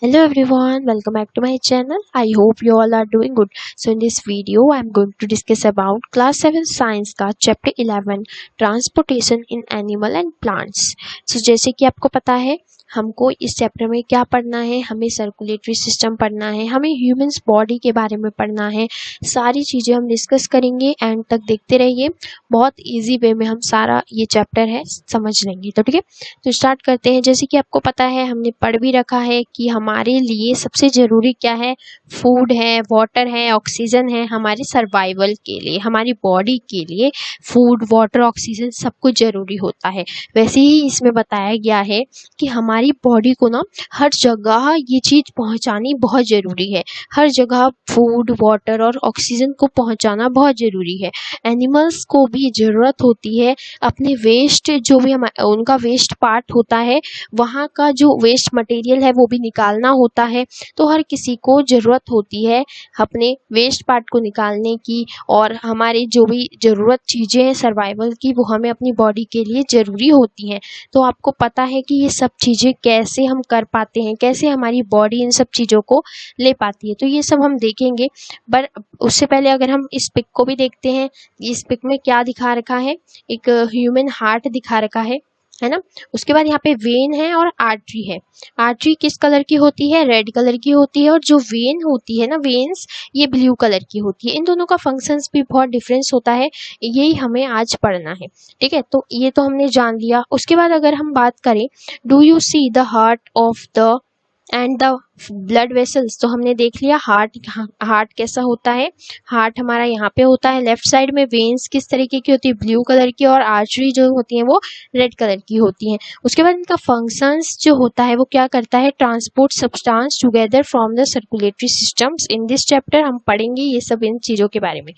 Hello everyone, welcome back to my channel. I hope you all are doing good. So in this video, I am going to discuss about class 7 science का chapter 11 transportation in animal and plants. So जैसे कि आपको पता है हमको इस chapter में क्या पढ़ना है, हमें सर्कुलेटरी सिस्टम पढ़ना है, हमें ह्यूमंस बॉडी के बारे में पढ़ना है, सारी चीज़ें हम डिस्कस करेंगे। एंड तक देखते रहिए, बहुत इजी वे में हम सारा ये चैप्टर है समझ लेंगे। तो ठीक है, तो स्टार्ट करते हैं। जैसे कि आपको पता है हमने पढ़ भी रखा है कि हमारे लिए सबसे ज़रूरी क्या है, फूड है, वाटर है, ऑक्सीजन है। हमारे सर्वाइवल के लिए, हमारी बॉडी के लिए फूड, वाटर, ऑक्सीजन सब कुछ ज़रूरी होता है। वैसे ही इसमें बताया गया है कि हमारी बॉडी को ना हर जगह ये चीज़ पहुंचानी बहुत ज़रूरी है। हर जगह फूड, वाटर और ऑक्सीजन को पहुंचाना बहुत ज़रूरी है। एनिमल्स को भी ज़रूरत होती है अपने वेस्ट, जो भी उनका वेस्ट पार्ट होता है, वहाँ का जो वेस्ट मटेरियल है वो भी निकालना होता है। तो हर किसी को ज़रूरत होती है अपने वेस्ट पार्ट को निकालने की, और हमारी जो भी ज़रूरत चीज़ें हैं सर्वाइवल की, वो हमें अपनी बॉडी के लिए ज़रूरी होती हैं। तो आपको पता है कि ये सब चीज़ें कैसे हम कर पाते हैं, कैसे हमारी बॉडी इन सब चीज़ों को ले पाती है, तो ये सब हम देखेंगे। पर उससे पहले अगर हम इस पिक को भी देखते हैं, इस पिक में क्या दिखा रखा है, एक ह्यूमन हार्ट दिखा रखा है ना। उसके बाद यहाँ पे वेन है और आर्टरी है। आर्टरी किस कलर की होती है, रेड कलर की होती है, और जो वेन होती है ना, वेन्स, ये ब्लू कलर की होती है। इन दोनों का फंक्शंस भी बहुत डिफरेंस होता है, यही हमें आज पढ़ना है। ठीक है, तो ये तो हमने जान लिया। उसके बाद अगर हम बात करें, do you see the heart of the end the blood vessels, तो हमने देख लिया हार्ट कैसा होता है। हार्ट हमारा यहाँ पे होता है लेफ्ट साइड में। वेन्स किस तरीके की होती है, ब्लू कलर की, और आर्टरी जो होती है वो रेड कलर की होती हैं। उसके बाद इनका फंक्शंस जो होता है वो क्या करता है, transport substance together from the circulatory systems. In this chapter हम पढ़ेंगे ये सब इन चीज़ों के बारे में।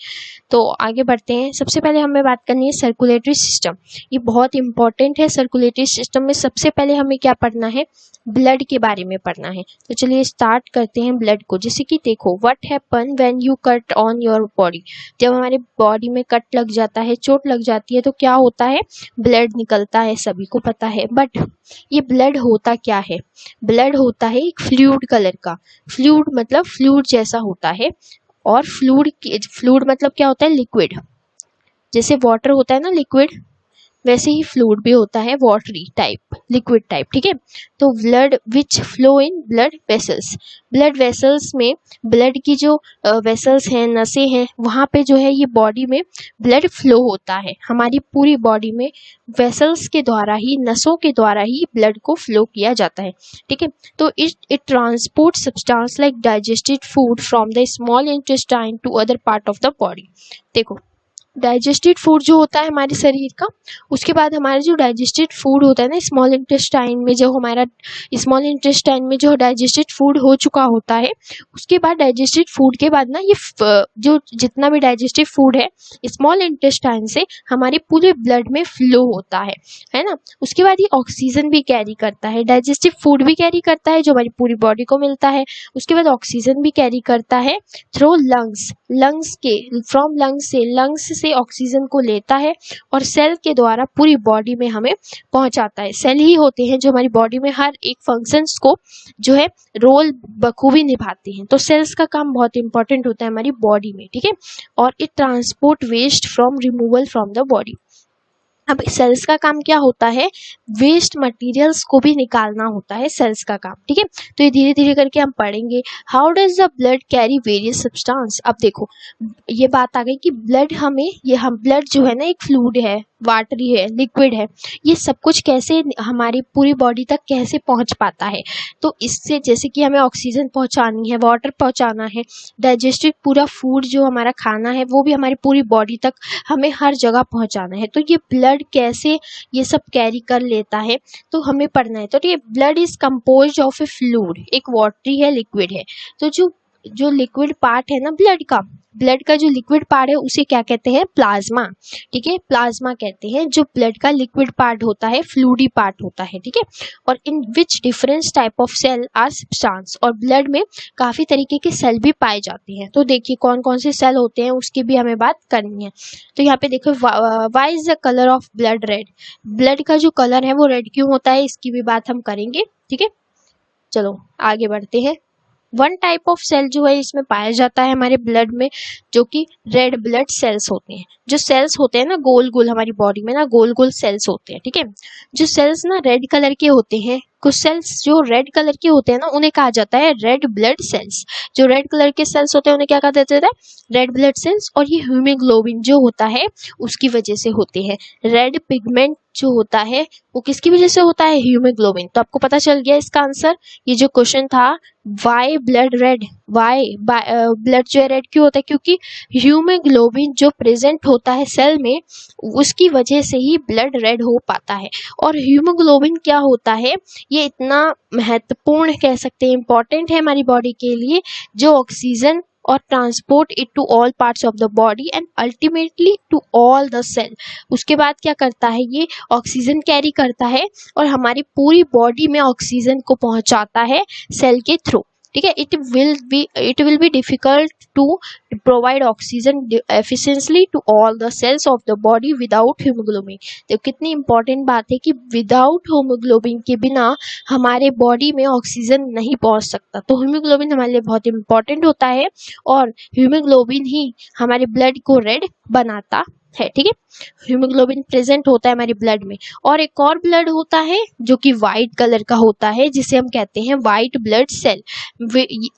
तो आगे बढ़ते हैं। सबसे पहले हमें बात करनी है सर्कुलेटरी सिस्टम। ये बहुत इंपॉर्टेंट है। सर्कुलेटरी सिस्टम में सबसे पहले हमें क्या पढ़ना है, ब्लड के बारे में पढ़ना है। तो चलिए स्टार्ट करते हैं ब्लड को। जैसे कि देखो, what happen when you cut on your body, जब हमारे बॉडी में कट लग जाता है, चोट लग जाती है, तो क्या होता है, ब्लड निकलता है, सभी को पता है। बट ये ब्लड होता क्या है, ब्लड होता है एक फ्लूइड कलर का। फ्लूइड मतलब फ्लूइड जैसा होता है, और फ्लूइड मतलब क्या होता है, लिक्विड। जैसे वाटर होता है ना लिक्विड, वैसे ही फ्लूइड भी होता है वाटरी टाइप, लिक्विड टाइप। ठीक है, तो blood which flow in blood vessels, blood vessels में ब्लड की जो वेसल्स हैं, नसें हैं, वहाँ पे जो है ये बॉडी में ब्लड फ्लो होता है। हमारी पूरी बॉडी में वेसल्स के द्वारा ही, नसों के द्वारा ही ब्लड को फ्लो किया जाता है। ठीक है, तो it transport substance like digested food from the small intestine to other part of the body. देखो, डाइजेस्टेड फूड जो होता है हमारे शरीर का, उसके बाद हमारा जो डाइजेस्टेड फूड होता है ना स्मॉल इंटेस्टाइन में, जो हमारा स्मॉल इंटेस्टाइन में जो डाइजेस्टेड फूड हो चुका होता है, उसके बाद डाइजेस्टेड फूड के बाद ना ये जो जितना भी डाइजेस्टेड फूड है स्मॉल इंटेस्टाइन से हमारे पूरे ब्लड में फ्लो होता है ना। उसके बाद ये ऑक्सीजन भी कैरी करता है, डाइजेस्टिव फूड भी कैरी करता है जो हमारी पूरी बॉडी को मिलता है। उसके बाद ऑक्सीजन भी कैरी करता है थ्रू लंग्स, लंग्स के, फ्रॉम लंग्स से, लंग्स से ऑक्सीजन को लेता है और सेल के द्वारा पूरी बॉडी में हमें पहुंचाता है। सेल ही होते हैं जो हमारी बॉडी में हर एक फंक्शंस को जो है रोल बखूबी निभाते हैं। तो सेल्स का काम बहुत इंपॉर्टेंट होता है हमारी बॉडी में। ठीक है, और it transport waste from removal from the body. अब सेल्स का काम क्या होता है, वेस्ट मटेरियल्स को भी निकालना होता है सेल्स का काम। ठीक है, तो ये धीरे धीरे करके हम पढ़ेंगे। How does the blood carry various substance. अब देखो, ये बात आ गई कि ब्लड हमें, ये हम ब्लड जो है ना एक फ्लूइड है, वाटरी है, लिक्विड है, ये सब कुछ कैसे हमारी पूरी बॉडी तक कैसे पहुंच पाता है। तो इससे जैसे कि हमें ऑक्सीजन पहुंचानी है, वाटर पहुंचाना है, डाइजेस्टिव पूरा फूड जो हमारा खाना है वो भी हमारी पूरी बॉडी तक हमें हर जगह पहुंचाना है। तो ये ब्लड कैसे ये सब कैरी कर लेता है, तो हमें पढ़ना है। तो ये blood is composed of A fluid, एक वाटरी है, लिक्विड है। तो जो लिक्विड पार्ट है ना ब्लड का जो लिक्विड पार्ट है उसे क्या कहते हैं, प्लाज्मा। ठीक है, प्लाज्मा कहते हैं जो ब्लड का लिक्विड पार्ट होता है, फ्लूइडी पार्ट होता है। ठीक है, और in which different type of cell are substance, और ब्लड में काफी तरीके के सेल भी पाए जाते हैं। तो देखिए कौन कौन से सेल होते हैं उसकी भी हमें बात करनी है। तो यहाँ पे देखो, why is the colour of blood red, blood का जो कलर है वो रेड क्यों होता है, इसकी भी बात हम करेंगे। ठीक है, चलो आगे बढ़ते हैं। वन टाइप ऑफ सेल जो है इसमें पाया जाता है हमारे ब्लड में, जो कि रेड ब्लड सेल्स होते हैं। जो सेल्स होते हैं ना गोल गोल, हमारी बॉडी में ना गोल गोल सेल्स होते हैं, ठीक है। जो सेल्स ना रेड कलर के होते हैं, कुछ सेल्स जो रेड कलर के होते हैं ना उन्हें कहा जाता है रेड ब्लड सेल्स। जो रेड कलर के सेल्स होते हैं उन्हें क्या कहा जाता है, रेड ब्लड सेल्स। और ये हीमोग्लोबिन जो होता है उसकी वजह से होते हैं। रेड पिगमेंट जो होता है वो किसकी वजह से होता है, हीमोग्लोबिन। तो आपको पता चल गया इसका आंसर। ये जो क्वेश्चन था why blood red, why blood जो है रेड क्यों होता है, क्योंकि हीमोग्लोबिन जो प्रेजेंट होता है सेल में उसकी वजह से ही ब्लड रेड हो पाता है। और हीमोग्लोबिन क्या होता है, ये इतना महत्वपूर्ण कह सकते हैं, इंपॉर्टेंट है हमारी बॉडी के लिए, जो ऑक्सीजन और transport it to all parts of the body and ultimately to all the cell. उसके बाद क्या करता है, ये ऑक्सीजन कैरी करता है और हमारी पूरी बॉडी में ऑक्सीजन को पहुंचाता है सेल के थ्रू, ठीक है। It will be difficult to provide oxygen efficiently to all the cells of the body without haemoglobin. तो कितनी इंपॉर्टेंट बात है कि विदाउट हीमोग्लोबिन के बिना हमारे बॉडी में ऑक्सीजन नहीं पहुंच सकता। तो हीमोग्लोबिन हमारे लिए बहुत इंपॉर्टेंट होता है और हीमोग्लोबिन ही हमारे ब्लड को रेड बनाता है, ठीक है। हीमोग्लोबिन प्रेजेंट होता है हमारे ब्लड में। और एक और ब्लड होता है जो कि वाइट कलर का होता है, जिसे हम कहते हैं वाइट ब्लड सेल।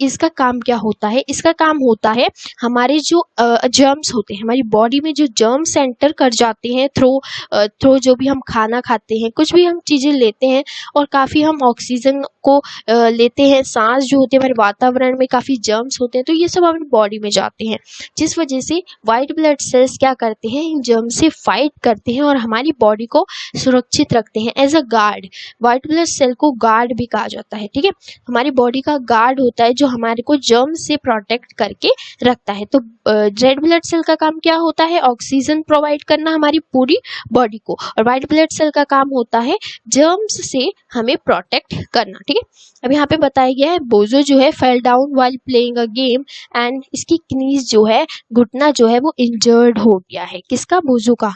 इसका काम क्या होता है, इसका काम होता है हमारे जो जर्म्स होते हैं, हमारी बॉडी में जो जर्म्स एंटर कर जाते हैं थ्रू जो भी हम खाना खाते हैं, कुछ भी हम चीज़ें लेते हैं और काफ़ी हम ऑक्सीजन को लेते हैं, सांस जो होती है हमारे वातावरण में काफ़ी जर्म्स होते हैं, तो ये सब हमारी बॉडी में जाते हैं, जिस वजह से वाइट ब्लड सेल्स क्या करते हैं, इन जर्म्स से फाइट करते हैं और हमारी बॉडी को सुरक्षित रखते हैं as a guard. White blood cell को गार्ड भी कहा जाता है, ठीक है। हमारी बॉडी का गार्ड होता है जो हमारे को जर्म्स से प्रोटेक्ट करके रखता है। तो रेड ब्लड सेल का काम क्या होता है, ऑक्सीजन प्रोवाइड करना हमारी पूरी बॉडी को, और वाइट ब्लड सेल का काम होता है जर्म्स से हमें प्रोटेक्ट करना, ठीक है। अब यहाँ पे बताया गया है बोजो जो है fell down while playing a game and इसकी नीज जो है, घुटना जो है वो इंजर्ड हो गया है। किसका, बोजो का।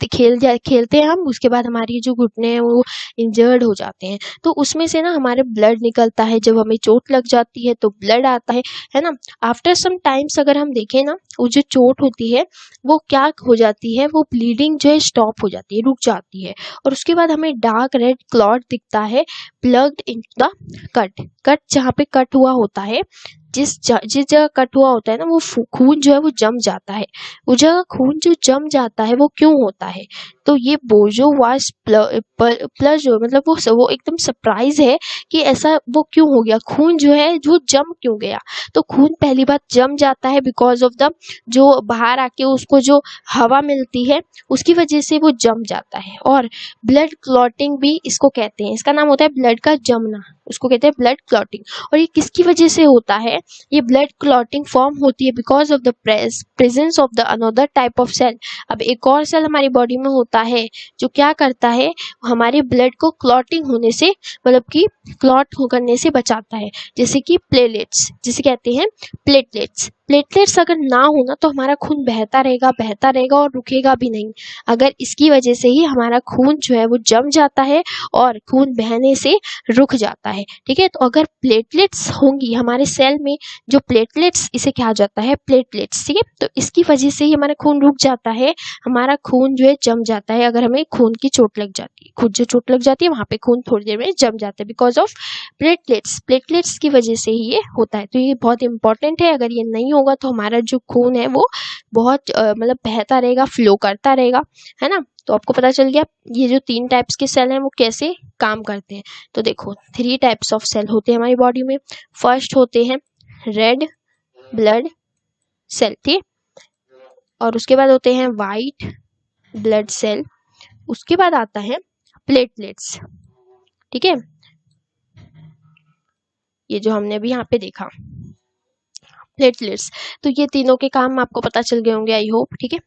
खेलते हैं हम, उसके बाद हमारी जो घुटने हैं वो इंजर्ड हो जाते हैं, तो उसमें से ना हमारे ब्लड निकलता है। जब हमें चोट लग जाती है तो ब्लड आता है ना। आफ्टर सम टाइम्स अगर हम देखें ना, वो जो चोट होती है वो क्या हो जाती है, वो ब्लीडिंग जो है स्टॉप हो जाती है, रुक जाती है। और उसके बाद हमें डार्क रेड क्लॉट दिखता है प्लग्ड इन द कट जहाँ पे कट हुआ होता है, जिस जगह कट हुआ होता है ना, वो खून जो है वो जम जाता है। वो जगह खून जो जम जाता है वो क्यों होता है, तो ये बोजो वाज प्लस जो मतलब वो एकदम सरप्राइज है कि ऐसा वो क्यों हो गया, खून जो है जो जम क्यों गया। तो खून पहली बात जम जाता है बिकॉज ऑफ द जो बाहर आके उसको जो हवा मिलती है उसकी वजह से वो जम जाता है। और ब्लड क्लॉटिंग भी इसको कहते हैं, इसका नाम होता है ब्लड का जमना, उसको कहते हैं ब्लड क्लॉटिंग। और ये किसकी वजह से होता है, ये ब्लड क्लॉटिंग फॉर्म होती है because of the presence of the another type of cell. अब एक और सेल हमारी बॉडी में होता है जो क्या करता है, हमारे ब्लड को क्लॉटिंग होने से मतलब कि क्लॉट करने से बचाता है, जैसे कि प्लेटलेट्स, जिसे कहते हैं प्लेटलेट्स। प्लेटलेट्स अगर ना हो ना तो हमारा खून बहता रहेगा और रुकेगा भी नहीं। अगर इसकी वजह से ही हमारा खून जो है वो जम जाता है और खून बहने से रुक जाता है, ठीक है। तो अगर प्लेटलेट्स होंगी हमारे सेल में, जो प्लेटलेट्स इसे कहा जाता है प्लेटलेट्स, ठीक है, तो इसकी वजह से ही हमारा खून रुक जाता है, हमारा खून जो है जम जाता है। अगर हमें खून की चोट लग जाती है, खुद जो चोट लग जाती है वहाँ पे खून थोड़ी देर में जम जाता है बिकॉज ऑफ प्लेटलेट्स की वजह से ही ये होता है। तो ये बहुत इंपॉर्टेंट है, अगर ये नहीं होगा तो हमारा जो खून है वो बहुत मतलब बहता रहेगा, फ्लो करता रहेगा, है ना। तो आपको पता चल गया ये जो 3 टाइप्स के सेल हैं वो कैसे काम करते हैं। तो देखो 3 टाइप्स ऑफ सेल होते हैं हमारी बॉडी में। फर्स्ट होते हैं रेड ब्लड सेल, ठीक, और उसके बाद होते हैं वाइट ब्लड सेल, उसके बाद आता है प्लेटलेट्स, ठीक है। ये जो हमने अभी यहाँ पे देखा प्लेटलेट्स, तो ये तीनों के काम आपको पता चल गए होंगे आई होप, ठीक है।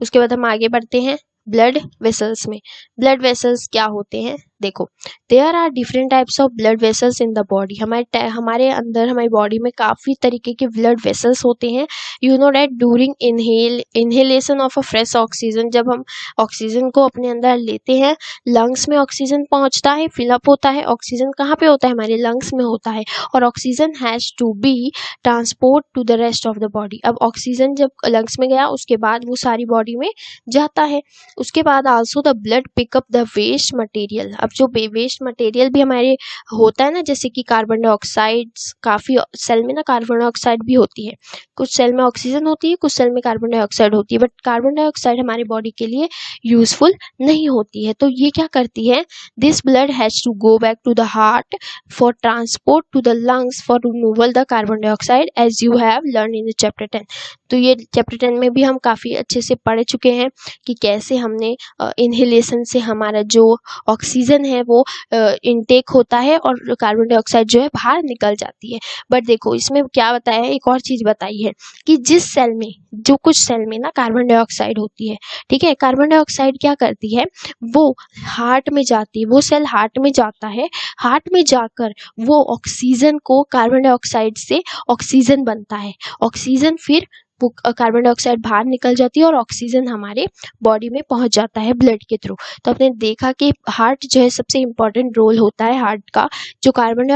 उसके बाद हम आगे बढ़ते हैं ब्लड वेसल्स में। ब्लड वेसल्स क्या होते हैं, देखो, there are different types of blood vessels in the body. हमारे अंदर, हमारी बॉडी में काफ़ी तरीके के ब्लड वेसल्स होते हैं। You know that during inhalation of a fresh oxygen, जब हम ऑक्सीजन को अपने अंदर लेते हैं, लंग्स में ऑक्सीजन पहुंचता है, फिलअप होता है। ऑक्सीजन कहाँ पे होता है? हमारे लंग्स में होता है। और oxygen has to be transport to the rest of the body. अब ऑक्सीजन जब लंग्स में गया, उसके बाद वो सारी बॉडी में जाता है। उसके बाद also the blood pick up the waste material. अब जो वेस्ट मटेरियल भी हमारे होता है ना, जैसे कि कार्बन डाइऑक्साइड, काफ़ी सेल में ना कार्बन डाइऑक्साइड भी होती है। कुछ सेल में ऑक्सीजन होती है, कुछ सेल में कार्बन डाइऑक्साइड होती है, बट कार्बन डाइऑक्साइड हमारी बॉडी के लिए यूजफुल नहीं होती है। तो ये क्या करती है? This blood has to go back to the heart for transport to the lungs for removal the carbon dioxide, as you have learn in the chapter 10। तो ये चैप्टर 10 में भी हम काफ़ी अच्छे से पढ़ चुके हैं कि कैसे हमने इनहेलेशन से हमारा जो ऑक्सीजन है वो इनटेक होता है और कार्बन डाइऑक्साइड जो है बाहर निकल जाती है। बट देखो, इसमें क्या बताया है, एक और चीज़ बताई है कि जिस सेल में, जो कुछ सेल में ना कार्बन डाइऑक्साइड होती है, ठीक है, कार्बन डाइऑक्साइड क्या करती है, वो हार्ट में जाती है, वो सेल हार्ट में जाता है। हार्ट में जाकर वो ऑक्सीजन को, कार्बन डाइऑक्साइड से ऑक्सीजन बनता है। ऑक्सीजन फिर वो कार्बन डाइऑक्साइड बाहर निकल जाती है और ऑक्सीजन हमारे बॉडी में पहुंच जाता है ब्लड के थ्रू। तो आपने देखा कि हार्ट जो है सबसे इम्पॉर्टेंट रोल होता है हार्ट का, जो कार्बन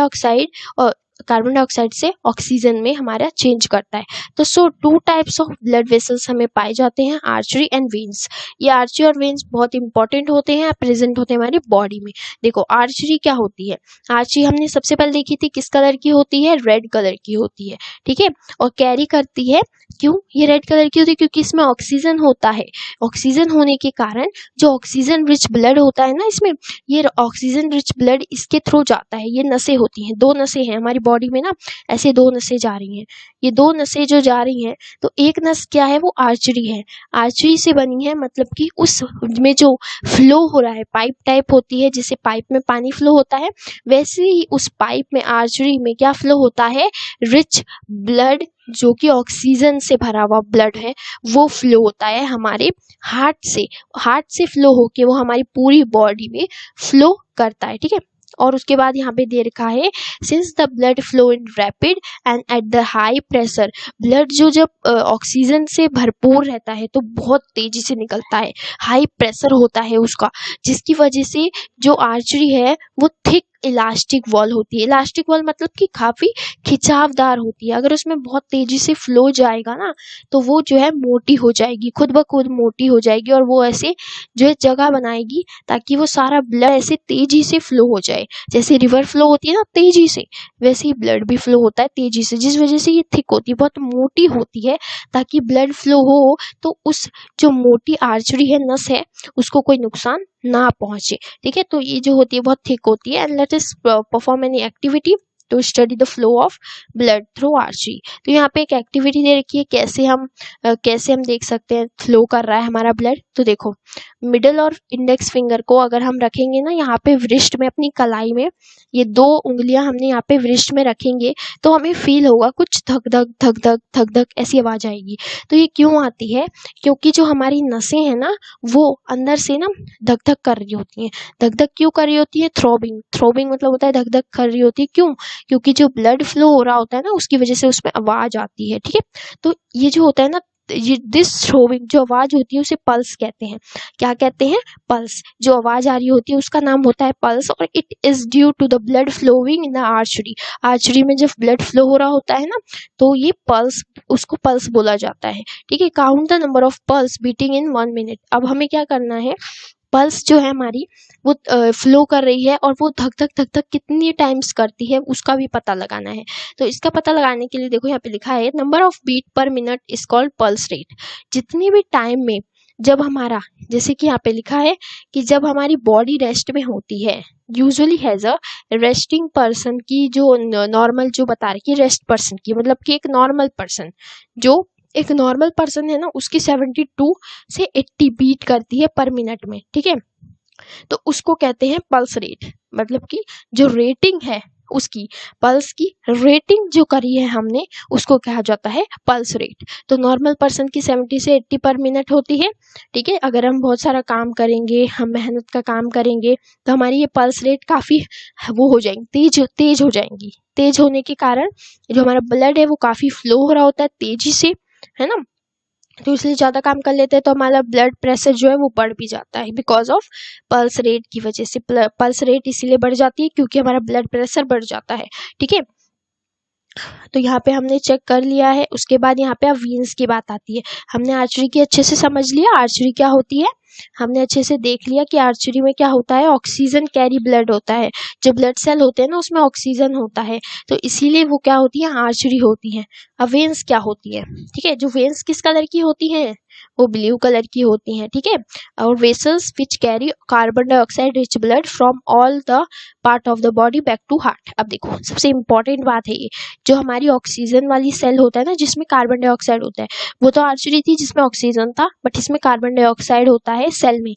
डाइऑक्साइड से ऑक्सीजन में हमारा चेंज करता है। तो two types of blood vessels हमें पाए जाते हैं, आर्टरी एंड वेन्स। ये आर्टरी और वेन्स बहुत इंपॉर्टेंट होते हैं, प्रेजेंट होते हैं हमारी बॉडी में। देखो, आर्टरी क्या होती है? आर्टरी हमने सबसे पहले देखी थी, किस कलर की होती है? रेड कलर की होती है, ठीक है। और कैरी करती है, क्यों ये रेड कलर की होती है? क्योंकि इसमें ऑक्सीजन होता है। ऑक्सीजन होने के कारण जो ऑक्सीजन रिच ब्लड होता है ना, इसमें ये ऑक्सीजन रिच ब्लड इसके थ्रू जाता है। ये नसें होती हैं, दो नसें हैं हमारी बॉडी में ना, ऐसे दो नसें जा रही हैं। ये दो नसें जो जा रही हैं, तो एक नस क्या है? वो आर्टरी है। आर्टरी से बनी है, मतलब कि उस में जो फ्लो हो रहा है, पाइप टाइप होती है, जिसे पाइप में पानी फ्लो होता है, वैसे ही उस पाइप में, आर्टरी में क्या फ्लो होता है? रिच ब्लड, जो कि ऑक्सीजन से भरा हुआ ब्लड है, वो फ्लो होता है हमारे हार्ट से। हार्ट से फ्लो होके वो हमारी पूरी बॉडी में फ्लो करता है, ठीक है। और उसके बाद यहाँ पे दे रखा है, since the blood flow in rapid and at the high pressure. Blood जो जब ऑक्सीजन से भरपूर रहता है तो बहुत तेजी से निकलता है, हाई प्रेशर होता है उसका, जिसकी वजह से जो आर्टरी है वो थिक इलास्टिक वॉल होती है। इलास्टिक वॉल मतलब कि काफ़ी खिंचावदार होती है। अगर उसमें बहुत तेजी से फ्लो जाएगा ना, तो वो जो है मोटी हो जाएगी, खुद ब खुद मोटी हो जाएगी, और वो ऐसे जो है जगह बनाएगी ताकि वो सारा ब्लड ऐसे तेजी से फ्लो हो जाए। जैसे रिवर फ्लो होती है ना तेजी से, वैसे ही ब्लड भी फ्लो होता है तेजी से, जिस वजह से ये थिक होती है, बहुत मोटी होती है, ताकि ब्लड फ्लो हो तो उस जो मोटी आर्टरी है, नस है, उसको कोई नुकसान ना पहुंचे, ठीक है। तो ये जो होती है बहुत थिक होती है। And let us perform any activity to study the flow of blood through artery. तो यहाँ पे एक एक्टिविटी दे रखी है, कैसे हम देख सकते हैं फ्लो कर रहा है हमारा ब्लड। तो देखो, मिडल और इंडेक्स फिंगर को अगर हम रखेंगे ना यहाँ पे वृष्ट में, अपनी कलाई में, ये दो उंगलियां हमने यहाँ पे वृष्ट में रखेंगे, तो हमें फील होगा कुछ धक धक धक धक धक धक ऐसी आवाज आएगी। तो ये क्यों आती है? क्योंकि जो हमारी नसें हैं ना, वो अंदर से ना धक धक कर रही होती हैं। धक धक क्यों कर रही होती है? थ्रोबिंग। थ्रोबिंग मतलब होता है धक धक कर रही होती है। क्यों? क्योंकि जो ब्लड फ्लो हो रहा होता है ना, उसकी वजह से उसमें आवाज आती है, ठीक है। तो ये जो होता है ना, ये दिस थ्रोबिंग जो आवाज होती है उसे पल्स कहते हैं। क्या कहते हैं? पल्स। जो आवाज आ रही होती है उसका नाम होता है पल्स, और it is due to the blood flowing in the artery. Artery में जब ब्लड फ्लो हो रहा होता है ना, तो ये पल्स, उसको पल्स बोला जाता है, ठीक है। Count the number of pulse beating in 1 minute. अब हमें क्या करना है, पल्स जो है हमारी वो फ्लो कर रही है, और वो धक धक धक धक कितनी टाइम्स करती है उसका भी पता लगाना है। तो इसका पता लगाने के लिए देखो यहाँ पे लिखा है, number of beat per minute is called pulse rate. जितनी भी टाइम में जब हमारा, जैसे कि यहाँ पे लिखा है कि जब हमारी बॉडी रेस्ट में होती है, usually has a resting person की, जो नॉर्मल जो बता रही है रेस्ट पर्सन की, मतलब कि एक नॉर्मल पर्सन, जो एक नॉर्मल पर्सन है ना, उसकी 72 से 80 बीट करती है पर मिनट में, ठीक है। तो उसको कहते हैं पल्स रेट, मतलब कि जो रेटिंग है उसकी पल्स की रेटिंग जो करी है हमने उसको कहा जाता है पल्स रेट। तो नॉर्मल पर्सन की 70 से 80 पर मिनट होती है। ठीक है, अगर हम बहुत सारा काम करेंगे, हम मेहनत का काम करेंगे तो हमारी ये पल्स रेट काफ़ी वो हो जाएंगी, तेज हो जाएंगी। तेज होने के कारण जो हमारा ब्लड है वो काफ़ी फ्लो हो रहा होता है तेजी से, है ना। तो इसलिए ज़्यादा काम कर लेते हैं तो हमारा ब्लड प्रेशर जो है वो बढ़ भी जाता है बिकॉज ऑफ पल्स रेट की वजह से। पल्स रेट इसीलिए बढ़ जाती है क्योंकि हमारा ब्लड प्रेशर बढ़ जाता है। ठीक है, तो यहाँ पे हमने चेक कर लिया है। उसके बाद यहाँ पे अब वेन्स की बात आती है। हमने आर्चरी की अच्छे से समझ लिया आर्चरी क्या होती है, हमने अच्छे से देख लिया कि आर्चरी में क्या होता है, ऑक्सीजन कैरी ब्लड होता है। जो ब्लड सेल होते हैं ना उसमें ऑक्सीजन होता है, तो इसीलिए वो क्या होती है, आर्चरी होती है। अब वेन्स क्या होती है, ठीक है, जो वेन्स किस कलर की होती हैं, वो ब्लू कलर की होती हैं। ठीक है, और vessels which carry carbon dioxide rich blood from all the part of the body back to heart. अब देखो सबसे इंपॉर्टेंट बात है ये, जो हमारी ऑक्सीजन वाली सेल होता है ना जिसमें कार्बन डाइऑक्साइड होता है, वो तो आर्चरी थी जिसमें ऑक्सीजन था, बट इसमें कार्बन डाइऑक्साइड होता है सेल में।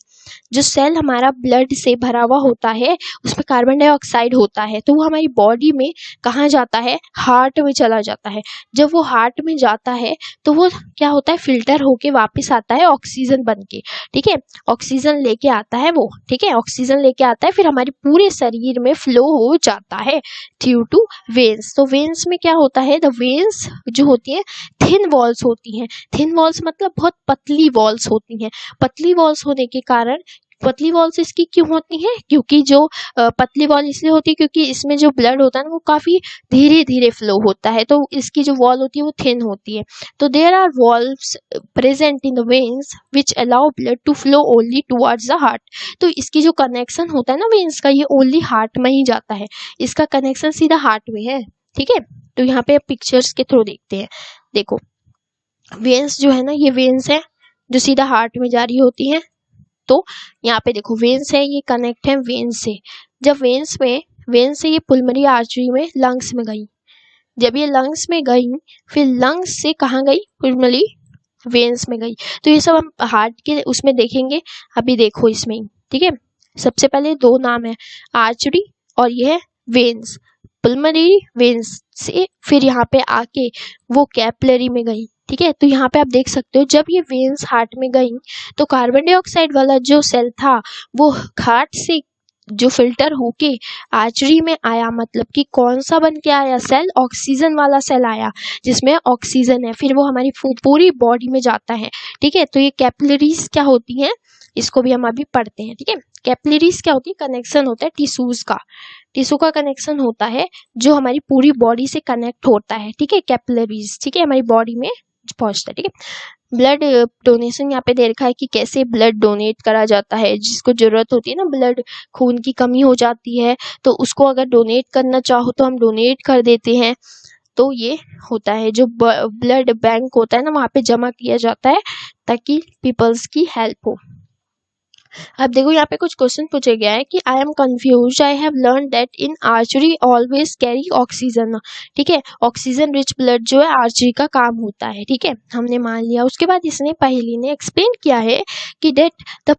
जो सेल हमारा ब्लड से भरा हुआ होता है उसमें कार्बन डाइऑक्साइड होता है, तो वो हमारी बॉडी में कहाँ जाता है, हार्ट में चला जाता है। जब वो हार्ट में जाता है तो वो क्या होता है, फिल्टर होके वापस आता है ऑक्सीजन बन के। ठीक है, ऑक्सीजन लेके आता है वो, ठीक है, ऑक्सीजन लेके आता है, फिर हमारे पूरे शरीर में फ्लो हो जाता है ड्यू टू वेन्स। तो वेन्स में क्या होता है, द वेन्स जो होती है थिन वॉल्स होती हैं। थिन वॉल्स मतलब बहुत पतली वॉल्स होती हैं। पतली वॉल्स होने के कारण, पतली वॉल्स इसकी क्यों होती हैं, क्योंकि जो पतली वॉल इसलिए होती है क्योंकि इसमें जो ब्लड होता है ना वो काफ़ी धीरे धीरे फ्लो होता है, तो इसकी जो वॉल होती है वो थिन होती है। तो there are valves present in the veins which allow blood to flow only towards the heart. तो इसकी जो कनेक्शन होता है ना वेन्स का, ये ओनली हार्ट में ही जाता है, इसका कनेक्शन सीधा हार्ट में है। ठीक है, तो यहाँ पे पिक्चर्स के थ्रू देखते हैं। देखो वेन्स जो है ना, ये वेन्स है जो सीधा हार्ट में जा रही होती हैं। तो यहाँ पे देखो वेन्स है, ये कनेक्ट है वेन्स से। जब वेन्स से ये पुलमरी आर्टरी में लंग्स में गई, जब ये लंग्स में गई फिर लंग्स से कहाँ गई, पुलमरी वेन्स में गई। तो ये सब हम हार्ट के उसमें देखेंगे, अभी देखो इसमें। ठीक है, सबसे पहले दो नाम है, आर्टरी और ये है वेन्स। पुलमरी वेन्स से फिर यहाँ पे आके वो कैपिलरी में गई। ठीक है, तो यहाँ पे आप देख सकते हो जब ये वेन्स हार्ट में गई तो कार्बन डाइऑक्साइड वाला जो सेल था वो हार्ट से जो फिल्टर होके आर्टरी में आया, मतलब कि कौन सा बन के आया सेल, ऑक्सीजन वाला सेल आया जिसमें ऑक्सीजन है, फिर वो हमारी पूरी बॉडी में जाता है। ठीक है, तो ये कैपिलरीज क्या होती हैं, इसको भी हम अभी पढ़ते हैं। ठीक है, कैपिलरीज क्या होती है, कनेक्शन होता है टिश्यूज का, टिश्यू का कनेक्शन होता है जो हमारी पूरी बॉडी से कनेक्ट होता है। ठीक है, कैपिलरीज, ठीक है, हमारी बॉडी में पहुंचता है। ठीक है, ब्लड डोनेशन यहाँ पे दे रखा है कि कैसे ब्लड डोनेट करा जाता है। जिसको जरूरत होती है ना, ब्लड खून की कमी हो जाती है तो उसको अगर डोनेट करना चाहो तो हम डोनेट कर देते हैं। तो ये होता है जो ब्लड बैंक होता है ना, वहाँ पे जमा किया जाता है ताकि पीपल्स की हेल्प हो। अब देखो यहाँ पे कुछ क्वेश्चन पूछे गया है कि I am confuse, I have learn that in archery always carry oxygen. ठीक है, ऑक्सीजन रिच ब्लड जो है आर्चरी का काम होता है। ठीक है, हमने मान लिया। उसके बाद इसने पहली ने एक्सप्लेन किया है कि दैट द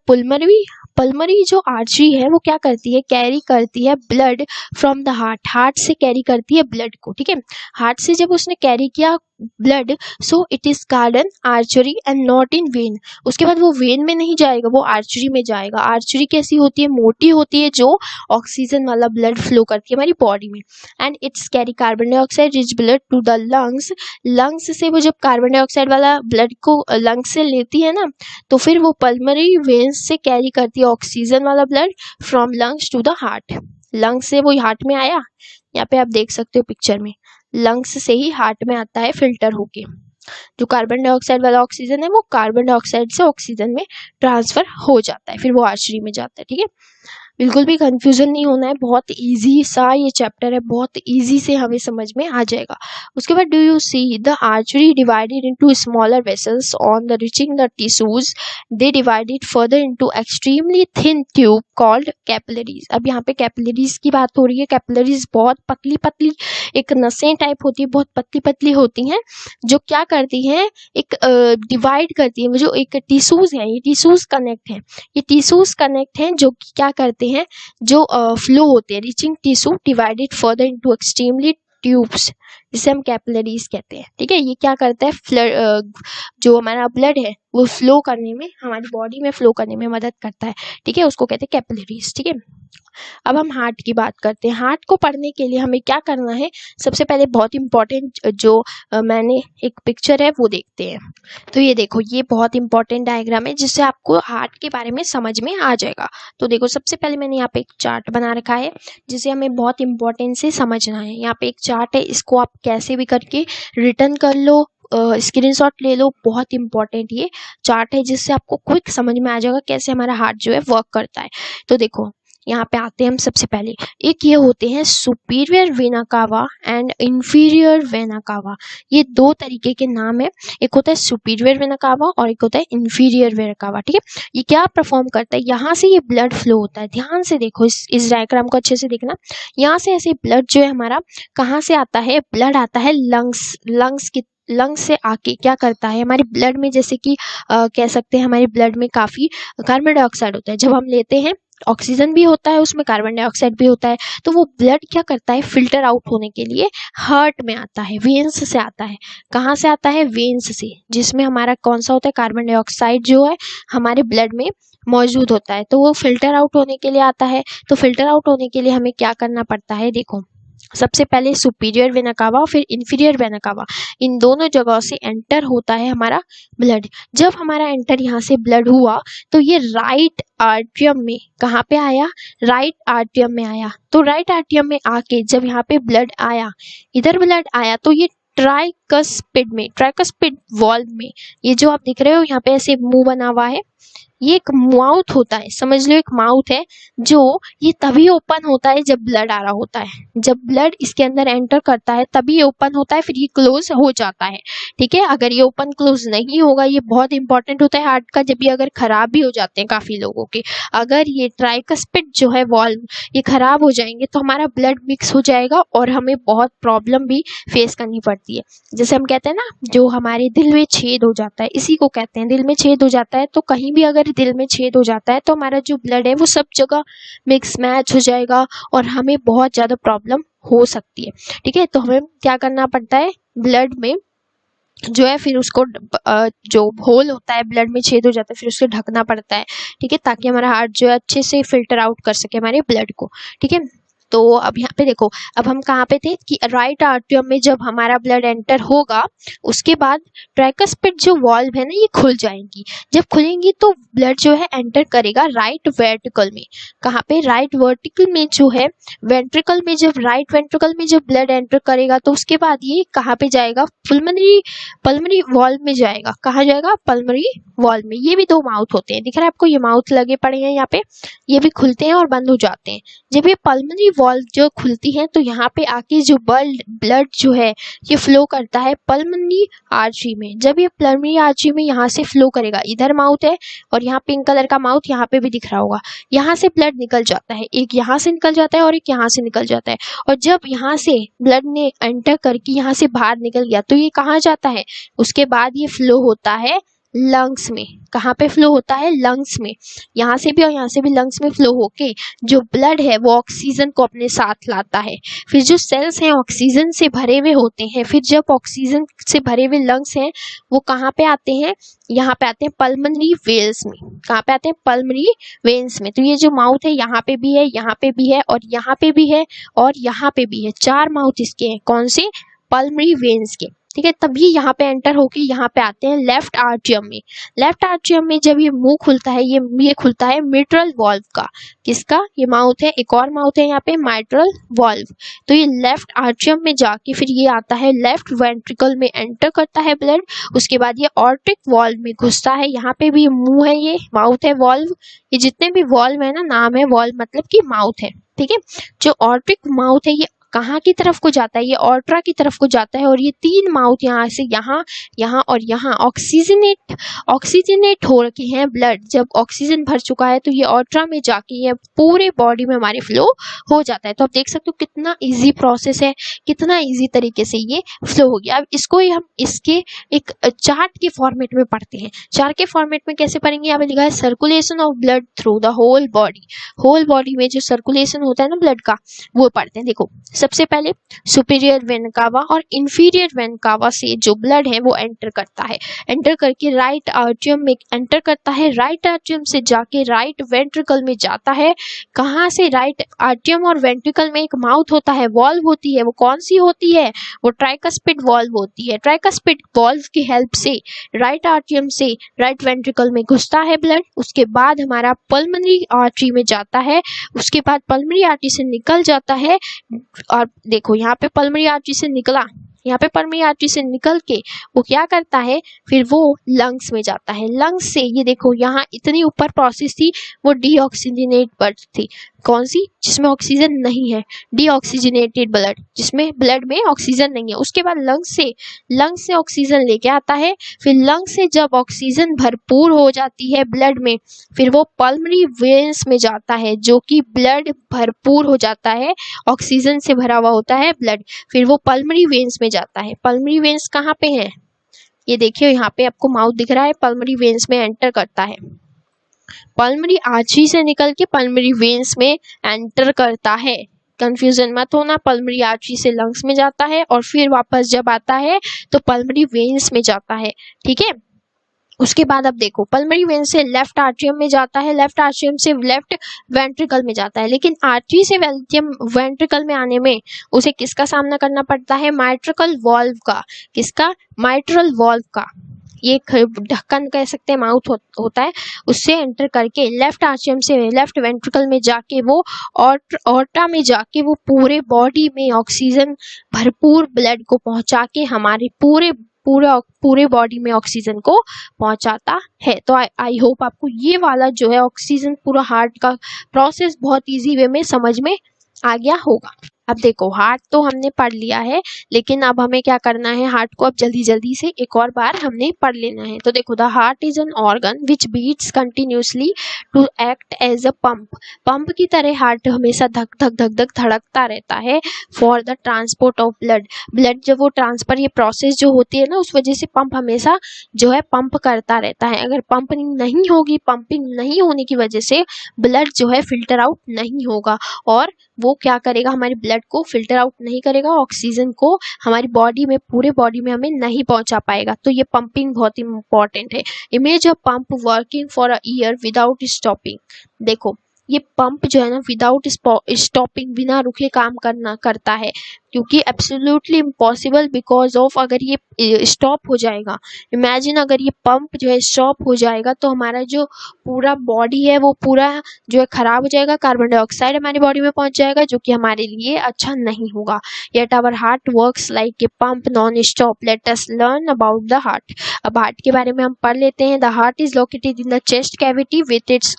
पल्मरी जो आर्चरी है वो क्या करती है, कैरी करती है blood from the heart, heart से कैरी करती है ब्लड को। ठीक है, हार्ट से जब उसने कैरी किया blood, so it is garden archery and not in when. उसके बाद वो वेन में नहीं जाएगा, वो आर्चरी में जाएगा। आर्चरी कैसी होती है, मोटी होती है, जो ऑक्सीजन वाला ब्लड फ्लो करती है हमारी बॉडी में। And it's carry carbon dioxide rich blood to the lungs. Lungs से वो जब कार्बन डाइऑक्साइड वाला ब्लड को लंग्स से लेती है ना, तो फिर वो पल्मरी वेन्स से कैरी करती है ऑक्सीजन वाला blood from lungs to the heart. Lungs से वो हार्ट में आया, यहाँ पे आप देख सकते हो पिक्चर में, लंग्स से ही हार्ट में आता है फिल्टर होके। जो कार्बन डाइऑक्साइड वाला ऑक्सीजन है वो कार्बन डाइऑक्साइड से ऑक्सीजन में ट्रांसफर हो जाता है, फिर वो आर्टरी में जाता है। ठीक है, बिल्कुल भी कंफ्यूजन नहीं होना है, बहुत इजी सा ये चैप्टर है, बहुत इजी से हमें समझ में आ जाएगा। उसके बाद do you see the artery divided into smaller vessels on the reaching the tissues, they divided further into extremely thin tube called capillaries. अब यहाँ पे कैपिलरीज की बात हो रही है। कैपिलरीज बहुत पतली पतली एक नसें टाइप होती है, बहुत पतली पतली होती हैं, जो क्या करती हैं, एक डिवाइड करती है। वो जो एक टिश्यूज है, ये टिश्यूज कनेक्ट है, ये टिश्यूज कनेक्ट हैं जो क्या करते होते हैं जो फ्लो होते हैं, reaching tissue divided further into extremely tubes, जिसे हम कैपिलरीज कहते हैं। ठीक है, ये क्या करता है, जो हमारा ब्लड है वो फ्लो करने में, हमारी बॉडी में फ्लो करने में मदद करता है। ठीक है, उसको कहते हैं कैपिलरीज। ठीक है, अब हम हार्ट की बात करते हैं। हार्ट को पढ़ने के लिए हमें क्या करना है, सबसे पहले बहुत इंपॉर्टेंट जो मैंने एक पिक्चर है वो देखते हैं। तो ये देखो, ये बहुत इंपॉर्टेंट डायग्राम है जिससे आपको हार्ट के बारे में समझ में आ जाएगा। तो देखो, सबसे पहले मैंने यहाँ पे एक चार्ट बना रखा है जिसे हमें बहुत इंपॉर्टेंट से समझना है। यहाँ पे एक चार्ट है, इसको आप कैसे भी करके रिटर्न कर लो, स्क्रीनशॉट ले लो। बहुत इंपॉर्टेंट ये चार्ट है जिससे आपको क्विक समझ में आ जाएगा कैसे हमारा हार्ट जो है वर्क करता है। तो देखो, यहाँ पे आते हैं हम। सबसे पहले एक ये होते हैं superior vena cava and inferior vena cava. ये दो तरीके के नाम है, एक होता है सुपीरियर वेना कावा और एक होता है इंफीरियर वेना कावा। ठीक है, ये क्या परफॉर्म करता है, यहाँ से ये ब्लड फ्लो होता है। ध्यान से देखो, इस डायग्राम को अच्छे से देखना। यहाँ से ऐसे ब्लड जो है हमारा कहाँ से आता है, ब्लड आता है लंग्स से आके क्या करता है हमारे ब्लड में, जैसे कि कह सकते हैं हमारे ब्लड में काफ़ी कार्बन डाइऑक्साइड होता है। जब हम लेते हैं ऑक्सीजन भी होता है, उसमें कार्बन डाइऑक्साइड भी होता है। तो वो ब्लड क्या करता है, फिल्टर आउट होने के लिए हार्ट में आता है, वेन्स से आता है। कहाँ से आता है, वेन्स से, जिसमें हमारा कौन सा होता है, कार्बन डाइऑक्साइड जो है हमारे ब्लड में मौजूद होता है। तो वो फिल्टर आउट होने के लिए आता है। तो फिल्टर आउट होने के लिए हमें क्या करना पड़ता है, देखो, सबसे पहले सुपीरियर वेना कावा फिर इंफीरियर वेना कावा, इन दोनों जगहों से एंटर होता है हमारा ब्लड। जब हमारा एंटर यहाँ से ब्लड हुआ तो ये राइट आर्टियम में, कहाँ पे आया, राइट आर्टियम में आया। तो राइट आर्टियम में आके जब यहाँ पे ब्लड आया, इधर ब्लड आया, तो ये ट्राइकस्पिड वॉल्व में, ये जो आप दिख रहे हो यहाँ पे ऐसे मुंह बना हुआ है, ये एक माउथ होता है, समझ लो एक माउथ है, जो ये तभी ओपन होता है जब ब्लड आ रहा होता है। जब ब्लड इसके अंदर एंटर करता है तभी ये ओपन होता है, फिर ये क्लोज हो जाता है। ठीक है, अगर ये ओपन क्लोज नहीं होगा, ये बहुत इंपॉर्टेंट होता है हार्ट का, जब ये अगर खराब भी हो जाते हैं काफी लोगों के, अगर ये ट्राइकस्पिड जो है वॉल्व ये खराब हो जाएंगे तो हमारा ब्लड मिक्स हो जाएगा और हमें बहुत प्रॉब्लम भी फेस करनी पड़ती है। जैसे हम कहते हैं ना, जो हमारे दिल में छेद हो जाता है, इसी को कहते हैं, दिल में छेद हो जाता है। तो कहीं भी अगर दिल में छेद हो जाता है तो हमारा जो ब्लड है वो सब जगह मिक्स मैच हो जाएगा और हमें बहुत ज़्यादा प्रॉब्लम हो सकती है। ठीक है, तो हमें क्या करना पड़ता है, ब्लड में जो है फिर उसको जो होल होता है, ब्लड में छेद हो जाता है, फिर उसको ढकना पड़ता है। ठीक है, ताकि हमारा हार्ट जो है अच्छे से फिल्टर आउट कर सके हमारे ब्लड को। ठीक है, तो अब यहाँ पे देखो, अब हम कहाँ पे थे कि राइट आर्टियम में जब हमारा ब्लड एंटर होगा, उसके बाद ट्राइकस्पिड जो वॉल्व है ना ये खुल जाएंगी। जब खुलेंगी तो ब्लड जो है एंटर करेगा राइट वेंट्रिकल में। कहाँ पे, राइट वर्टिकल में जो है, वेंट्रिकल में, जब राइट वेंट्रिकल में जब ब्लड एंटर करेगा तो उसके बाद ये कहाँ पे जाएगा, पल्मोनरी वॉल्व में जाएगा। कहाँ जाएगा, पल्मोनरी वॉल्व में। ये भी दो माउथ होते हैं, दिख रहा है आपको, ये माउथ लगे पड़े हैं यहाँ पे, ये भी खुलते हैं और बंद हो जाते हैं। जब ये पल्मोनरी वॉल्व जो खुलती है तो यहाँ पे आके जो ब्लड जो है ये फ्लो करता है पल्मोनरी आर्टरी में। जब ये पल्मोनरी आर्टरी में यहाँ से फ्लो करेगा, इधर माउथ है और यहाँ पिंक कलर का माउथ यहाँ पे भी दिख रहा होगा, यहाँ से ब्लड निकल जाता है, एक यहाँ से निकल जाता है और एक यहाँ से निकल जाता है। और जब यहाँ से ब्लड ने एंटर करके यहाँ से बाहर निकल गया तो ये कहाँ जाता है, उसके बाद ये फ्लो होता है लंग्स में। कहाँ पे फ्लो होता है, लंग्स में। यहाँ से भी और यहाँ से भी लंग्स में फ्लो होके जो ब्लड है वो ऑक्सीजन को अपने साथ लाता है। फिर जो सेल्स हैं ऑक्सीजन से भरे हुए होते हैं, फिर जब ऑक्सीजन से भरे हुए लंग्स हैं वो कहाँ पे आते हैं, यहाँ पे आते हैं पल्मोनरी वेन्स में। कहाँ पे आते हैं, पल्मोनरी वेन्स में। तो ये जो माउथ है यहाँ पे भी है, यहाँ पे भी है और यहाँ पे भी है और यहाँ पे भी है, चार माउथ इसके हैं। कौन से, पल्मोनरी वेन्स के। ठीक है, तभी यहाँ पे एंटर होके यहाँ पे आते हैं लेफ्ट आर्टियम में। लेफ्ट आर्टियम में जब ये मुंह खुलता है, ये खुलता है मिट्रल वॉल्व का। किसका, ये माउथ है, एक और माउथ है यहाँ पे, मिट्रल वॉल्व। तो ये लेफ्ट आर्टियम में जाके फिर ये आता है लेफ्ट वेंट्रिकल में, एंटर करता है ब्लड। उसके बाद ये ऑर्टिक वॉल्व में घुसता है, यहाँ पे भी मुंह है, ये माउथ है, वॉल्व। ये जितने भी वॉल्व है ना, नाम है वॉल्व मतलब कि माउथ है। ठीक है, जो ऑर्टिक माउथ है ये कहाँ की तरफ को जाता है, ये ऑर्ट्रा की तरफ को जाता है, और ये 3 माउथ यहाँ से यहाँ, यहाँ और यहाँ ऑक्सीजनेट हो रखे हैं ब्लड। जब ऑक्सीजन भर चुका है तो ये ऑर्ट्रा में जाके ये पूरे बॉडी में हमारे फ्लो हो जाता है। तो आप देख सकते हो कितना इजी प्रोसेस है, कितना इजी तरीके से ये फ्लो हो गया। अब इसको ही हम इसके एक चार्ट के फॉर्मेट में पढ़ते हैं। चार्ट के फॉर्मेट में कैसे पढ़ेंगे, यहाँ पे लिखा है circulation of blood through the whole body. Whole body में जो सर्कुलेशन होता है ना ब्लड का, वो पढ़ते हैं। देखो सबसे पहले सुपीरियर वेन कावा और इंफीरियर वेन कावा से जो ब्लड है वो एंटर करता है, एंटर करके राइट आर्टियम में एंटर करता है, राइट आर्टियम से जाके राइट वेंट्रिकल में जाता है। कहाँ से, राइट आर्टियम और वेंट्रिकल में एक माउथ होता है, वॉल्व होती है, वो कौन सी होती है, वो ट्राइकस्पिड वॉल्व होती है। ट्राइकस्पिड वॉल्व की हेल्प से राइट आर्टियम से राइट वेंट्रिकल में घुसता है ब्लड। उसके बाद हमारा पल्मोनरी आर्टरी में जाता है, उसके बाद पल्मोनरी आर्टरी से निकल जाता है। और देखो यहाँ पे पल्मोनरी आर्टरी से निकला, यहाँ पे पल्मोनरी आर्टरी से निकल के वो क्या करता है, फिर वो लंग्स में जाता है। लंग्स से ये देखो यहाँ इतनी ऊपर प्रोसेस थी, वो डीऑक्सीजनेट ब्लड थी। कौन सी, जिसमें ऑक्सीजन नहीं है, डीऑक्सीजनेटेड ब्लड, जिसमें ब्लड में ऑक्सीजन नहीं है। उसके बाद लंग्स से ऑक्सीजन लेके आता है, फिर लंग्स से जब ऑक्सीजन भरपूर हो जाती है ब्लड में, फिर वो पल्मोनरी वेन्स में जाता है, जो कि ब्लड भरपूर हो जाता है, ऑक्सीजन से भरा हुआ होता है ब्लड, फिर वो पल्मोनरी वेन्स में जाता है। पल्मोनरी वेन्स कहाँ पे है, ये देखिए यहाँ पे आपको माउथ दिख रहा है, पल्मोनरी वेन्स में एंटर करता है। पल्मोनरी आर्टरी से निकल के पल्मोनरी वेन्स में एंटर करता है। कंफ्यूजन मत होना, पल्मोनरी आर्टरी से लंग्स में जाता है और फिर वापस जब आता है तो पल्मोनरी वेन्स में जाता है, ठीक है। उसके बाद अब देखो पल्मोनरी वेन से लेफ्ट आर्ट्रियम में जाता है, लेफ्ट आर्ट्रियम से लेफ्ट वेंट्रिकल में जाता है। लेकिन आर्टरी से वेंट्रिकल में आने में उसे किसका सामना करना पड़ता है, माइट्रिकल वॉल्व का। किसका, माइट्रल वॉल्व का। ये ढक्कन कह सकते हैं, माउथ होता है, उससे एंटर करके लेफ्ट आर्ट्रियम से लेफ्ट वेंट्रिकल में जाके वो ऑर्टा में जाके वो पूरे बॉडी में ऑक्सीजन भरपूर ब्लड को पहुंचा के हमारे पूरे बॉडी में ऑक्सीजन को पहुंचाता है। तो आई होप आपको ये वाला जो है ऑक्सीजन पूरा हार्ट का प्रोसेस बहुत इजी वे में समझ में आ गया होगा। अब देखो हार्ट तो हमने पढ़ लिया है, लेकिन अब हमें क्या करना है, हार्ट को अब जल्दी जल्दी से एक और बार हमने पढ़ लेना है। तो देखो the heart is an organ which beats continuously to act as a pump की तरह हार्ट हमेशा धक धक धक धक धड़कता रहता है for the transport of blood जब वो ट्रांसफर ये प्रोसेस जो होती है ना, उस वजह से पंप हमेशा जो है पंप करता रहता है। अगर पंपिंग नहीं होगी, पंपिंग नहीं होने की वजह से ब्लड जो है फिल्टर आउट नहीं होगा, और वो क्या करेगा, हमारी ब्लड को फिल्टर आउट नहीं करेगा, ऑक्सीजन को हमारी बॉडी में पूरे बॉडी में हमें नहीं पहुंचा पाएगा। तो ये पंपिंग बहुत इंपॉर्टेंट है। Image of pump working for a year without stopping. देखो ये पंप जो है ना विदाउट स्टॉपिंग, बिना रुके काम करता है, क्योंकि एब्सोल्युटली इम्पॉसिबल बिकॉज ऑफ अगर ये स्टॉप हो जाएगा, इमेजिन अगर ये पंप जो है स्टॉप हो जाएगा तो हमारा जो पूरा बॉडी है वो पूरा जो है खराब हो जाएगा, कार्बन डाइऑक्साइड हमारी बॉडी में पहुंच जाएगा, जो कि हमारे लिए अच्छा नहीं होगा। Yet our heart works like a pump non stop. Let us learn about the heart. अब हार्ट के बारे में हम पढ़ लेते हैं। The heart is located in the chest cavity with its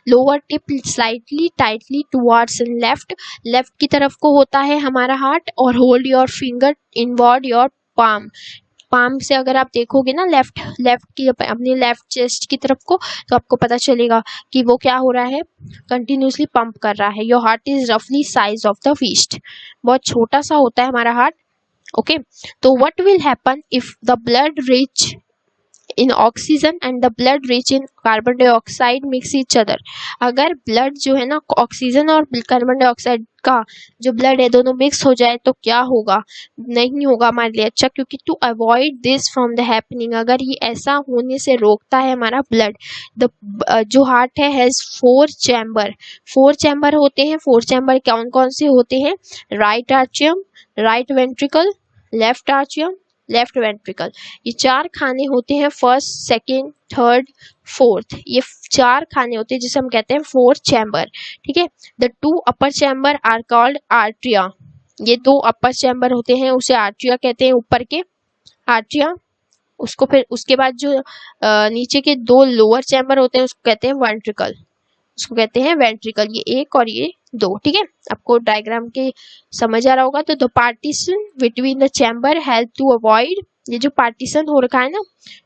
lower tip slightly tightly towards left की तरफ को होता है हमारा हार्ट। और hold your finger inward your palm से अगर आप देखोगे ना लेफ्ट की अपने लेफ्ट चेस्ट की तरफ को, तो आपको पता चलेगा कि वो क्या हो रहा है, कंटिन्यूसली पंप कर रहा है। योर हार्ट इज रफली साइज ऑफ द फिस्ट। बहुत छोटा सा होता है हमारा हार्ट, ओके। तो what will happen if the blood rich in oxygen and the blood rich in carbon dioxide mix each other. अगर ब्लड जो है ना ऑक्सीजन और कार्बन डाइऑक्साइड का जो ब्लड है दोनों मिक्स हो जाए तो क्या होगा, नहीं होगा हमारे लिए अच्छा, क्योंकि to avoid this from the happening, अगर ये ऐसा होने से रोकता है हमारा ब्लड। जो हार्ट है हैज 4 चैम्बर होते हैं। 4 चैम्बर कौन कौन से होते हैं, right atrium, right ventricle, left atrium, left ventricle. ये 4 खाने होते हैं, फर्स्ट, सेकेंड, थर्ड, फोर्थ। ये 4 खाने होते हैं जिसे हम कहते हैं 4 चैम्बर, ठीक है। The 2 upper chamber are called atria. ये 2 अपर चैम्बर होते हैं, उसे आर्ट्रिया कहते हैं, ऊपर के आर्ट्रिया। उसको फिर उसके बाद जो नीचे के 2 लोअर चैम्बर होते हैं उसको कहते हैं वेंट्रिकल, उसको कहते हैं वेंट्रिकल। ये 1 और ये दो, ठीक है। आपको डायग्राम के समझ आ रहा होगा। तो the partition between the chamber help to avoid, ये जो पार्टीशन हो रखा है ना,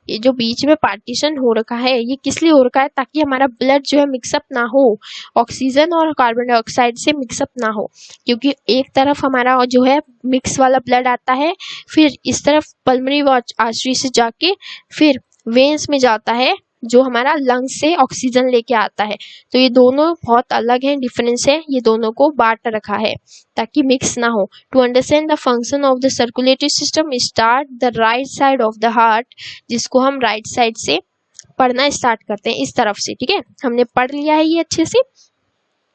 ये जो बीच में पार्टीशन हो रखा है, ये किस लिए हो रखा है, ताकि हमारा ब्लड जो है मिक्सअप ना हो, ऑक्सीजन और कार्बन डाइऑक्साइड से मिक्सअप ना हो। क्योंकि एक तरफ हमारा जो है मिक्स वाला ब्लड आता है, फिर इस तरफ पल्मोनरी आर्टरी से जाके फिर वेन्स में जाता है, जो हमारा लंग्स से ऑक्सीजन लेके आता है। तो ये दोनों बहुत अलग हैं, डिफरेंस है, ये दोनों को बांट रखा है ताकि मिक्स ना हो। To understand the function of the circulatory system, start the right side of the heart, जिसको हम राइट साइड से पढ़ना स्टार्ट करते हैं, इस तरफ से, ठीक है। हमने पढ़ लिया है ये अच्छे से।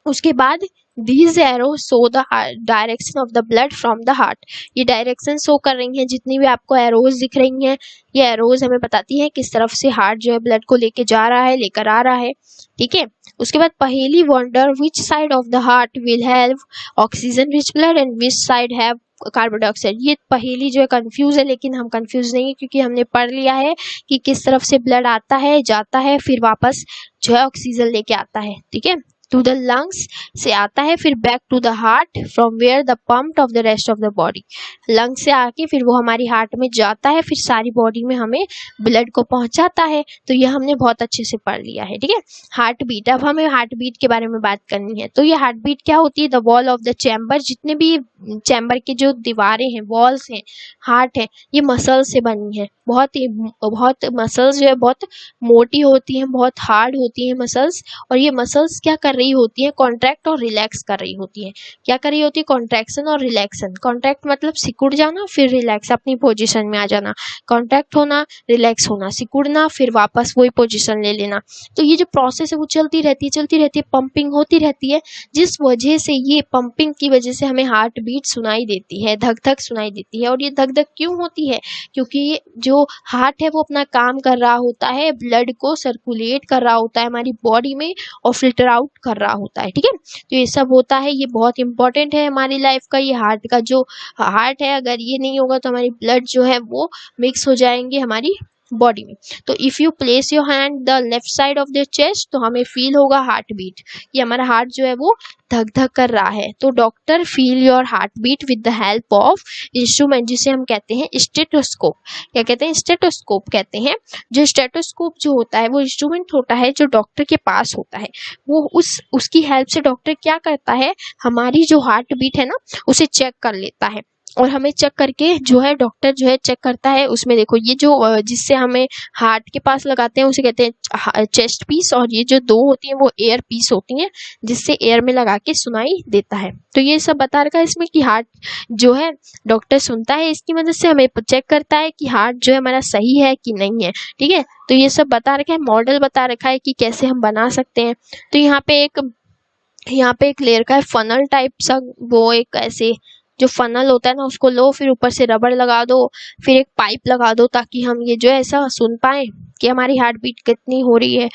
उसके बाद these arrows show the direction of the blood from the heart, ये डायरेक्शन शो कर रही हैं, जितनी भी आपको एरोज दिख रही हैं, ये एरोज हमें बताती हैं किस तरफ से हार्ट जो है ब्लड को लेके जा रहा है, लेकर आ रहा है, ठीक है। उसके बाद पहेली wonder which side of the heart will have oxygen rich blood and which side have carbon dioxide. ये पहेली जो है कंफ्यूज है, लेकिन हम कंफ्यूज नहीं है, क्योंकि हमने पढ़ लिया है कि किस तरफ से ब्लड आता है, जाता है, फिर वापस जो है ऑक्सीजन लेके आता है, ठीक है। टू द लंग्स से आता है, फिर back to the heart from where the pump of the rest of the body. Lung से आके फिर वो हमारी हार्ट में जाता है, फिर सारी बॉडी में हमें ब्लड को पहुंचाता है। तो ये हमने बहुत अच्छे से पढ़ लिया है, ठीक है। हार्ट बीट, अब हमें हार्ट बीट के बारे में बात करनी है। तो ये हार्ट बीट क्या होती है, the wall of the chamber, जितने भी चैम्बर के जो दीवारें हैं, वॉल्स हैं, हार्ट है, ये मसल से बनी है। बहुत मसल्स जो है बहुत मोटी होती हैं, बहुत हार्ड होती हैं मसल्स, और ये मसल्स क्या कर रही होती है, कॉन्ट्रैक्ट और रिलैक्स कर रही होती है। क्या कर रही होती है, कॉन्ट्रैक्शन और रिलैक्शन। कॉन्ट्रैक्ट मतलब सिकुड़ जाना, फिर रिलैक्स, अपनी पोजीशन में आ जाना। कॉन्ट्रैक्ट होना, रिलैक्स होना, सिकुड़ना, फिर वापस वही पोजीशन ले लेना। तो ये जो प्रोसेस है वो चलती रहती है, पंपिंग होती रहती है, जिस वजह से ये पंपिंग की वजह से हमें हार्ट बीट सुनाई देती है, धक धक सुनाई देती है। और ये धक धक क्यों होती है, क्योंकि जो हार्ट है वो अपना काम कर रहा होता है, ब्लड को सर्कुलेट कर रहा होता है हमारी बॉडी में, और फिल्टर आउट कर रहा होता है, ठीक है। तो ये सब होता है, ये बहुत इंपॉर्टेंट है हमारी लाइफ का। ये हार्ट का जो हार्ट है, अगर ये नहीं होगा तो हमारी ब्लड जो है वो मिक्स हो जाएंगे हमारी बॉडी में। तो if you place your hand the left side of the chest, तो हमें फील होगा हार्ट बीट, ये हमारा हार्ट जो है वो धक धक कर रहा है। तो doctor feel your heart beat with the help of instrument, जिसे हम कहते हैं स्टेटोस्कोप। क्या कहते हैं, स्टेटोस्कोप कहते हैं। जो स्टेटोस्कोप जो होता है वो इंस्ट्रूमेंट होता है जो डॉक्टर के पास होता है। वो उसकी हेल्प से डॉक्टर क्या करता है, हमारी जो हार्ट बीट है ना उसे चेक कर लेता है, और हमें चेक करके जो है डॉक्टर जो है चेक करता है। उसमें देखो ये जो जिससे हमें हार्ट के पास लगाते हैं उसे कहते हैं चेस्ट पीस, और ये जो दो होती हैं वो एयर पीस होती हैं, जिससे एयर में लगा के सुनाई देता है। तो ये सब बता रखा है इसमें कि हार्ट जो है डॉक्टर सुनता है, इसकी मदद से हमें चेक करता है कि हार्ट जो है हमारा सही है कि नहीं है, ठीक है। तो ये सब बता रखा है, मॉडल बता रखा है कि कैसे हम बना सकते हैं। तो यहाँ पे एक लेयर का है फनल टाइप सा, वो एक ऐसे जो फनल होता है ना उसको लो, फिर ऊपर से रबड़ लगा दो, फिर एक पाइप लगा दो, ताकि हम ये जो है ऐसा सुन पाए कि हमारी हार्ट बीट कितनी हो रही है,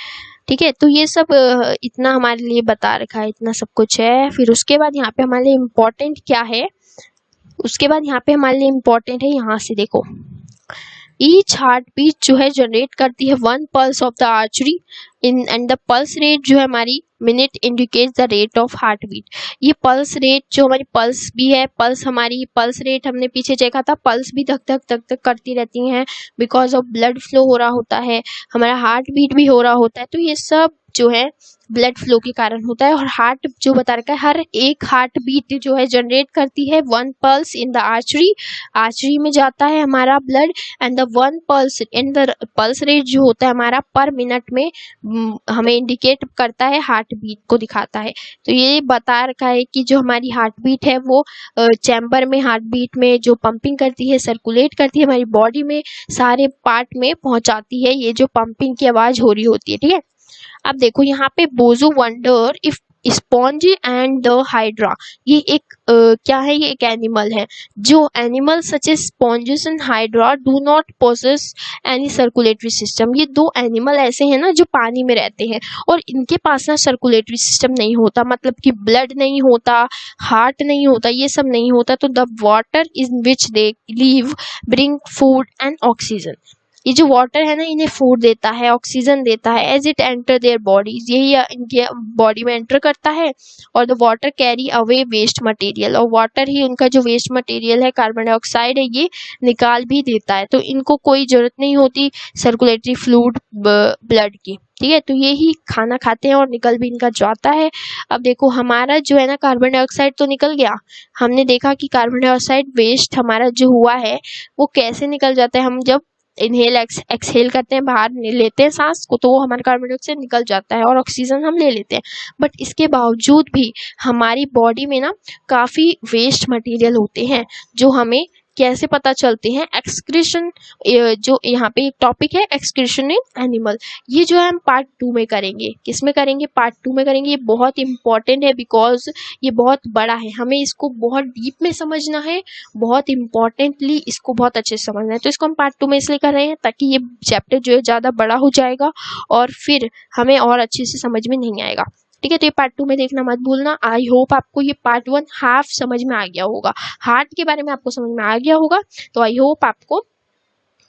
ठीक है। तो ये सब इतना हमारे लिए बता रखा है, इतना सब कुछ है। फिर उसके बाद यहाँ पे हमारे लिए इम्पोर्टेंट क्या है, यहाँ से देखो, ईच हार्ट बीट जो है जनरेट करती है 1 pulse of the artery in, and the pulse rate जो है हमारी minute indicates the rate of heart beat. ये पल्स रेट जो हमारी पल्स भी है, हमारी पल्स रेट हमने पीछे देखा था, पल्स भी धक धक धक धक करती रहती हैं, बिकॉज ऑफ ब्लड फ्लो हो रहा होता है, हमारा हार्ट बीट भी हो रहा होता है। तो ये सब जो है ब्लड फ्लो के कारण होता है। और हार्ट जो बता रखा है, हर एक हार्ट बीट जो है जनरेट करती है 1 पल्स इन द आर्टरी में जाता है हमारा blood, and the 1 pulse in the pulse rate जो होता है हमारा पर मिनट में हमें इंडिकेट करता है, हार्ट बीट को दिखाता है। तो ये बता रखा है कि जो हमारी हार्ट बीट है वो चैम्बर में हार्ट बीट में जो पंपिंग करती है, सर्कुलेट करती है, हमारी बॉडी में सारे पार्ट में पहुंचाती है, ये जो पंपिंग की आवाज हो रही होती है, ठीक है। अब देखो यहाँ पे बोजो wonder if sponge and the hydra, ये एक क्या है, ये एक एनिमल है। जो animal such as sponges and hydra do not possess any circulatory system, ये दो एनिमल ऐसे हैं ना जो पानी में रहते हैं, और इनके पास ना सर्कुलेटरी सिस्टम नहीं होता, मतलब कि ब्लड नहीं होता, हार्ट नहीं होता, ये सब नहीं होता। तो the water in which they live bring food and oxygen, ये जो वाटर है ना इन्हें फूड देता है, ऑक्सीजन देता है as it enter their bodies, यही इनके बॉडी में एंटर करता है। और the water carry away waste material, और वाटर ही उनका जो वेस्ट मटेरियल है कार्बन डाइऑक्साइड है ये निकाल भी देता है। तो इनको कोई ज़रूरत नहीं होती सर्कुलेटरी फ्लूइड ब्लड की, ठीक है। तो ये ही खाना खाते हैं और निकल भी इनका जाता है। अब देखो हमारा जो है ना कार्बन डाइऑक्साइड तो निकल गया, हमने देखा कि कार्बन डाइऑक्साइड वेस्ट हमारा जो हुआ है वो कैसे निकल जाता है। हम जब इनहेल एक्सहेल करते हैं, बाहर लेते हैं सांस को, तो वो हमारा कार्बन डाइऑक्साइड निकल जाता है और ऑक्सीजन हम ले लेते हैं। बट इसके बावजूद भी हमारी बॉडी में ना काफ़ी वेस्ट मटेरियल होते हैं जो हमें कैसे पता चलते हैं, एक्सक्रीशन, जो यहाँ पे एक टॉपिक है एक्सक्रीशन इन एनिमल, ये जो है हम पार्ट 2 में करेंगे। किस में करेंगे? पार्ट 2 में करेंगे। ये बहुत इंपॉर्टेंट है बिकॉज ये बहुत बड़ा है, हमें इसको बहुत डीप में समझना है, बहुत इंपॉर्टेंटली इसको बहुत अच्छे से समझना है। तो इसको हम पार्ट 2 में इसलिए कर रहे हैं ताकि ये चैप्टर जो है ज़्यादा बड़ा हो जाएगा और फिर हमें और अच्छे से समझ में नहीं आएगा, ठीक है। तो ये पार्ट 2 में देखना मत भूलना। आई होप आपको ये पार्ट 1 हाफ समझ में आ गया होगा, हार्ट के बारे में आपको समझ में आ गया होगा। तो आई होप आपको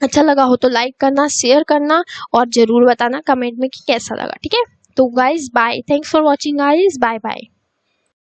अच्छा लगा हो तो लाइक करना, शेयर करना और ज़रूर बताना कमेंट में कि कैसा लगा, ठीक है। तो guys bye, thanks for watching guys, bye bye.